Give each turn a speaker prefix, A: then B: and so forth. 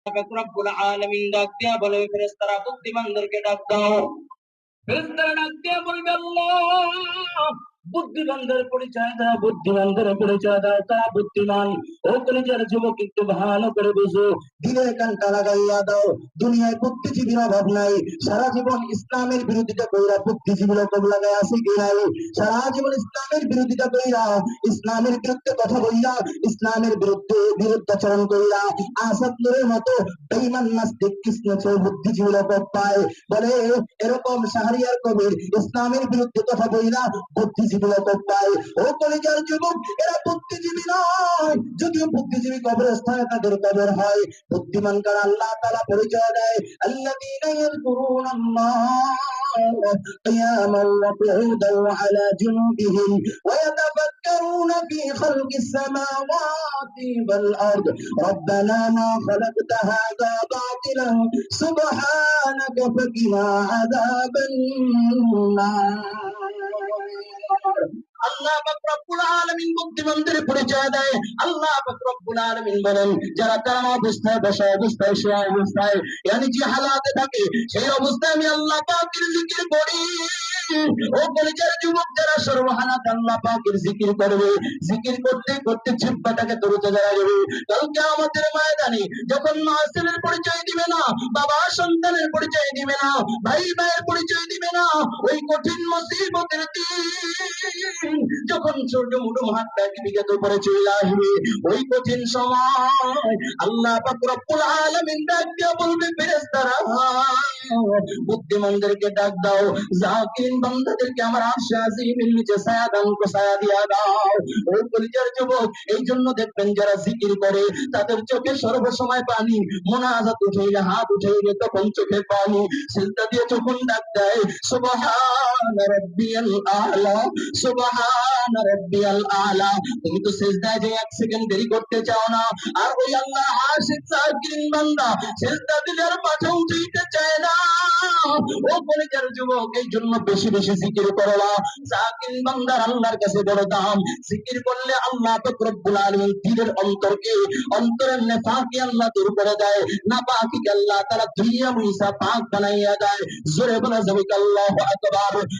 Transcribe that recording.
A: রব্বুল আলামিন ডাক দিয়া বলে, ফেরেশতারা বুদ্ধিমানদেরকে ডাক দাও। ফেরেশতারা ডাক দিয়া বলবে, আল্লাহ বুদ্ধিমানদের পরিচয় দাও, বুদ্ধিমানদের পরিচয় দাও, তারা বুদ্ধিমান। ও কলিজার যুবক, একটু ভালো করে বুঝো, দিলে কানটা লাগাইয়া দাও। দুনিয়ায় বুদ্ধিজীবীর অভাব নাই। সারা জীবন ইসলামের বিরোধিতা কইরা বুদ্ধিজীবী লোক লাগাই আছে কি নাই? সারা জীবন ইসলামের বিরোধিতা কইরা, ইসলামের বিরুদ্ধে কথা বইলা, ইসলামের বিরুদ্ধাচরণ কইরা আসাদ নূরের মতো বেঈমান নাস্তিক কৃষ্ণচর বুদ্ধিজীবী লোক পায়। বলে এরকম শাহরিয়ার কবির ইসলামের বিরুদ্ধে কথা বইলা বুদ্ধিজীবী লোক পায়। ও কলিজার যুবক, এরা বুদ্ধিজীবী নয়। যদিও বুদ্ধিজীবী কবরস্থানে তাদের কবর হয়। বুদ্ধিমান কারা আল্লাহ তাআলা পরিচয় দেয়, আল্লাযীনা ইয়াযকুরুনাল্লাহ قياما وقعودا وعلى جنوبهم ويتفكرون في خلق السماوات والأرض ربنا ما خلقت هذا باطلا سبحانك فقنا عذاب النار। আল্লাহ পাক রব্বুল আলামিন বুদ্ধিমানদের পরিচয় দেয়। আল্লাহ পাক রব্বুল আলামিন বলেন, যারা কারণ অবস্থায়, বসা অবস্থায়, শোয়া অবস্থায়, ইয়ানি যে হালাতে থাকে, সেই অবস্থায় আমি আল্লাহ পাকের জিকির করি। ও কলিজার যুবক, যারা সর্বহালাত আল্লাহ পাকের জিকির করবে, জিকির করতে করতে জিহ্বাটাকে তরুতে দাঁড়াবে। কালকে আমাদের ময়দানে যখন মা ছেলের পরিচয় দিবে না, বাবা সন্তানের পরিচয় দিবে না, ভাই ভাইয়ের পরিচয় দিবে না, ওই কঠিন মুসিবতের দিন যখন ছোট মোটো হাতটা বিগত করে চলে আসবে, ওই কঠিন সময় আল্লাহ পাক রব্বুল আলামিন ডাক দিয়ে বলবে, ফেরেশতারা বুদ্ধিমানদেরকে ডাক দাও, জাকির বান্দাদেরকে আমার আরশে আজিমের নিচে ছায়া দান করে ছায়া দিয়া দাও। ও কলিজার যুবক, এই জন্য দেখবেন যারা জিকির করে তাদের চোখে সর্বসময় পানি, মুনাজাত উঠাইলে, হাত উঠাইলে তখন চোখে পানি, সিজদা দিয়ে যখন ডাক দেয়, সুবহান রাব্বিয়াল আ'লা, সুবহান রাব্বিয়াল আ'লা, তুমি তো সিজদায় যে এক সেকেন্ড দেরি করতে চাও না। আর ওই আল্লাহ আশিক জাকির বান্দা সিজদা দিলে আর মাথা উঠাইতে চায় না। ও কলিজার যুবক, এই জন্য বেশি বেশি জিকির করবা। জাকির বান্দার আল্লাহর কাছে বড় দাম। জিকির করলে আল্লাহ পাক রব্বুল আলামিন দিলের অন্তরের নেফাকি আল্লাহ দূর করে দেয়, নাপাকিকে আল্লাহ তাআলা ধুইয়া মুইসা পাক বানাইয়া দেয়। জোরে বলা যাবে আল্লাহু আকবার।